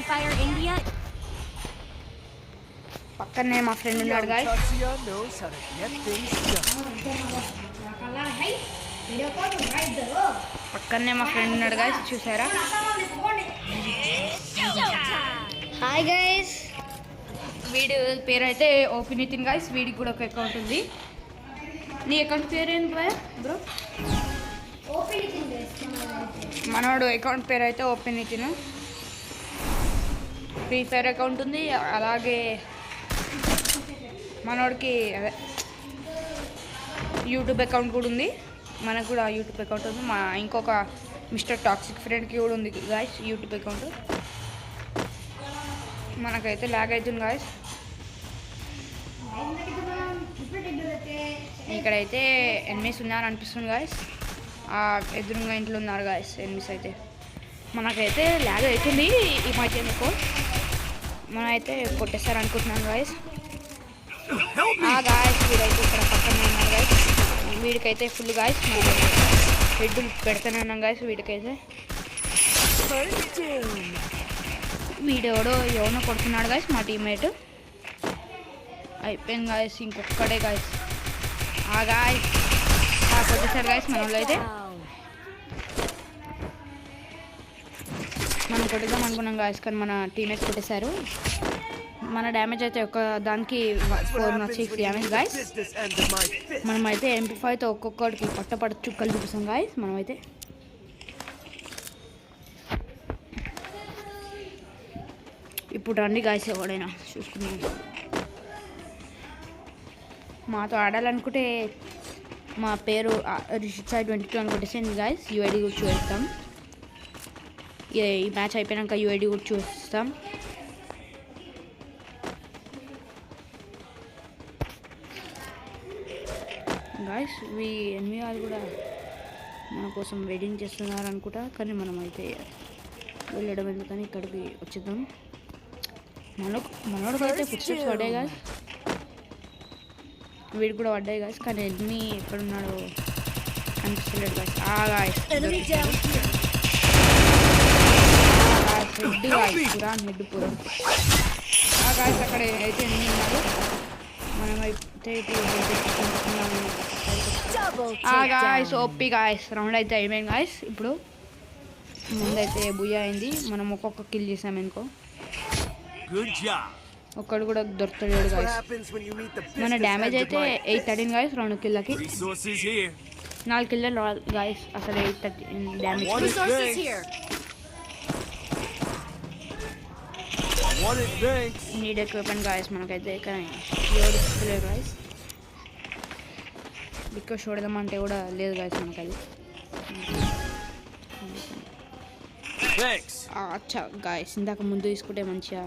Fire India. పక్కనే మా friend ఉన్నాడు గాయస్. పక్కనే మా ఫ్రెండ్ ఉన్నాడు గాయస్, చూసారా? హాయ్ గైస్, వీడి పేరు అయితే ఓపీ నితిన్ గాయస్. వీడికి కూడా ఒక అకౌంట్ ఉంది. నీ అకౌంట్ పేరు ఏంటి బ్రో? మనోడు అకౌంట్ పేరు అయితే OP Nitin. Free fire account ఉంది, అలాగే మనోడికి అదే యూట్యూబ్ అకౌంట్ కూడా ఉంది. మనకు కూడా యూట్యూబ్ అకౌంట్ ఉంది. మా ఇంకొక మిస్టర్ టాక్సిక్ ఫ్రెండ్కి కూడా ఉంది గాయస్ యూట్యూబ్ అకౌంట్. మనకైతే ల్యాగ్ అవుతుంది గాయస్. ఇక్కడైతే ఎనిమిస్ ఉన్నారు అనిపిస్తుంది గాయస్. ఎదురుగా ఇంట్లో ఉన్నారు గాయస్ ఎనిమిస్. అయితే మనకైతే ల్యాగ్ అవుతుంది ఈ మధ్య. మీకు మనం అయితే కొట్టేస్తారు అనుకుంటున్నాను గాయస్. గాయస్ వీడైతే ఇక్కడ పక్కనే ఉన్నారు గాయస్. వీడికైతే ఫుల్ గాయస్ మనం హెడ్ పెడుతూనే ఉన్నాం గాయస్. వీడికైతే వీడెవడో ఎవరినో కొడుతున్నాడు గాయస్ మా టీమ్మేట్. అయిపోయింది గాయస్, ఇంకొక్కడే గాయస్. గాయస్ కొట్టేశారు గాయస్ మన వాళ్ళు. అయితే మనం కొట్టేద్దాం అనుకున్నాం గాయస్, కానీ మన టీమేట్ కొట్టేశారు. మన డ్యామేజ్ అయితే ఒక దానికి 406 డ్యామేజ్ గాయస్. మనమైతే MP5తో ఒక్కొక్కడికి పట్టపడ చుక్కలు చూపిస్తాం గాయస్. మనమైతే ఇప్పుడు రండి గాయస్, ఎవడైనా చూసుకున్నాం. మాతో ఆడాలనుకుంటే మా పేరు రిషిత్సాయి22 అని కొట్టేసింది గాయస్. యూఐడి కూడా చూస్తాం. ఈ మ్యాచ్ అయిపోయాక యూఐడి కూడా చూస్తాం. గాయస్ ఎనిమిది వాళ్ళు కూడా మన కోసం వెయిటింగ్ చేస్తున్నారు అనుకుంటా, కానీ మనం అయితే వెళ్ళడం ఎందుకని ఇక్కడికి వచ్చేద్దాం. మనోడికి అయితే ఫుడ్ స్టెప్స్ పడ్డాయి గాయస్. వీడికి కూడా పడ్డాయి గాయస్, కానీ ఎనిమి ఎక్కడున్నాడో అనిపిస్తలేడు గాయస్. గాయస్ హెడ్ గాయస్ పురాన్ హెడ్ పురాన్. గాయస్ అక్కడ అయితే ఎనిమి ఉన్నారు. మనమైతే గాయస్ ఓపీ గాయస్. రౌండ్ అయితే అయిపోయింది గాయస్. ఇప్పుడు ముందైతే బుయ్య అయింది. మనం ఒక్కొక్క కిల్ చేసాం ఎందుకో. ఒక్కడు కూడా దొరుకుతలేడు గాయస్. మన డ్యామేజ్ అయితే 813 గాయస్ 2 కిల్లకి. 4 కిల్లలు గాయస్ అసలు 813 డ్యామేజ్. నీడ్ ఎక్విప్మెంట్ గాయస్ మనకైతే, కానీ ఎవరు గాయస్. బికాస్ చూడదామంటే కూడా లేదు గాయస్ మనకది. అచ్చా గాయస్, ఇందాక ముందు తీసుకుంటే మంచిగా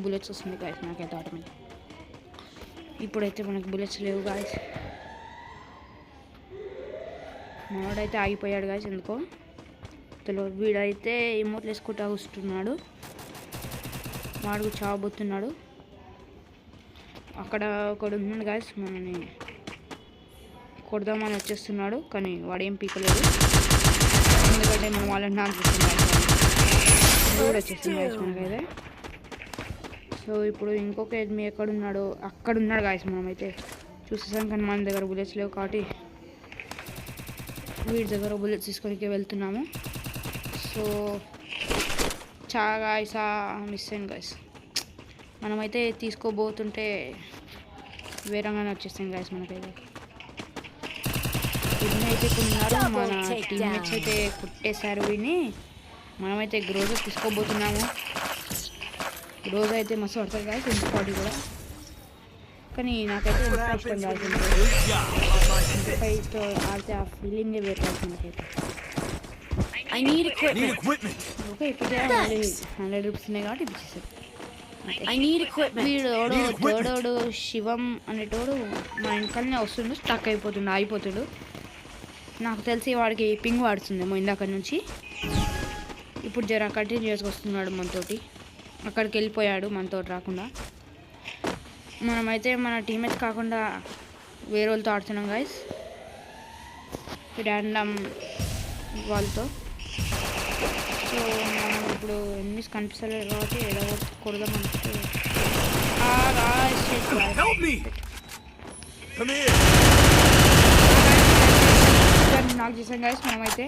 బుల్లెట్స్ వస్తుంది గాయస్ నాకైతే ఆటోమేటిక్. ఇప్పుడైతే మనకు బుల్లెట్స్ లేవు గాయస్. మనోడైతే ఆగిపోయాడు గాయస్ ఎందుకో తెలియదు. వీడైతే ఇమోట్లు వేసుకుంటా వస్తున్నాడు. వాడు చావబోతున్నాడు. అక్కడ ఒకడు ఉన్నాడు గాయస్, మనని కొడదామని వచ్చేస్తున్నాడు, కానీ వాడు ఏం పీకలేదు. ఎందుకంటే మనం వాళ్ళని నాకు కూడా వచ్చేస్తుంది గాయస్ మనకైతే. సో ఇప్పుడు ఇంకొక ఎనిమి ఎక్కడున్నాడో అక్కడ ఉన్నాడు గాయస్. మనమైతే చూసేసాం, కానీ మన దగ్గర బుల్లెట్స్ లేవు కాబట్టి వీడి దగ్గర బుల్లెట్స్ తీసుకొని వెళ్తున్నాము. సో గాయస్ మిస్ అయింది గాయస్. మనమైతే తీసుకోబోతుంటే వేరంగానే వచ్చేస్తాం గాయస్ మనకైతే. ఇన్ని అయితే కొన్నారు, మన టీమ్మేట్స్ అయితే కుట్టేశారు వీడిని. మనమైతే గ్రోజ్ తీసుకోబోతున్నాము. గ్రోజ్ అయితే మస్తు పడుతుంది గాయస్, ఇంటిపాటి కూడా. కానీ నాకైతే ఇష్టం కాదు. ఇంటిపైతో ఆడితే ఆ ఫీలింగే వేరు కాదు మనకైతే. ఓకే ఇప్పుడు 100 రూపీస్ ఉన్నాయి కాబట్టి ఇప్పించేసారు. వీడు తోడోడు శివం అనేటోడు మా ఇంటికల్నే వస్తుండు, స్టక్ అయిపోతుండు, ఆగిపోతుడు. నాకు తెలిసి వాడికి పింగ్ వాడుతుందేమో ఇందాక నుంచి. ఇప్పుడు జర కంటిన్యూస్గా వస్తున్నాడు మనతోటి. అక్కడికి వెళ్ళిపోయాడు మనతో రాకుండా. మనమైతే మన టీమేట్ కాకుండా వేరే వాళ్ళతో ఆడుతున్నాం గాయస్, ర్యాండమ్ వాళ్ళతో. సో మనం ఇప్పుడు ఎనిమిస్ కనిపిస్తలేదు కాబట్టి ఏదో కొడదాం అనుకుంటే నాకు చేసాం గైస్. మనమైతే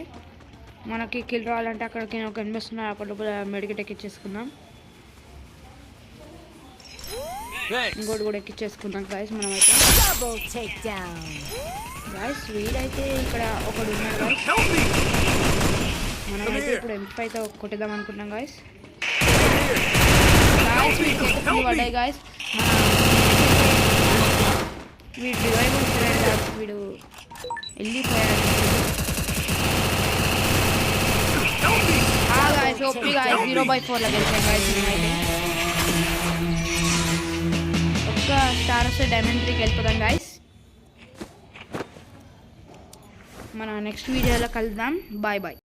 మనకి కిల్ రావాలంటే అక్కడికి ఒక కనిపిస్తున్నారు, అక్కడ లోపల మెడికెట్ ఎక్కించేసుకుందాం. ఇంకోటి కూడా ఎక్కించేసుకుందాం గైస్. మనమైతే గైస్ వీడైతే ఇక్కడ ఒకడు ఉన్నాడు గైస్. మనమైతే ఇప్పుడు ఎంపైతో కొట్టేద్దాం అనుకుంటున్నాం గైస్. పడ్డాయి గైస్. వీడు రివైవ్ గైస్. వీడు వెళ్ళిపోయాడు గైస్. ఓపీ గైస్ 0/4 గెలిచాం గైస్. మేమైతే ఒక్క స్టార్ వస్తే డైమండ్ 3కి వెళ్ళిపోదాం గైస్. మన నెక్స్ట్ వీడియోలో కలుద్దాం. Bye bye.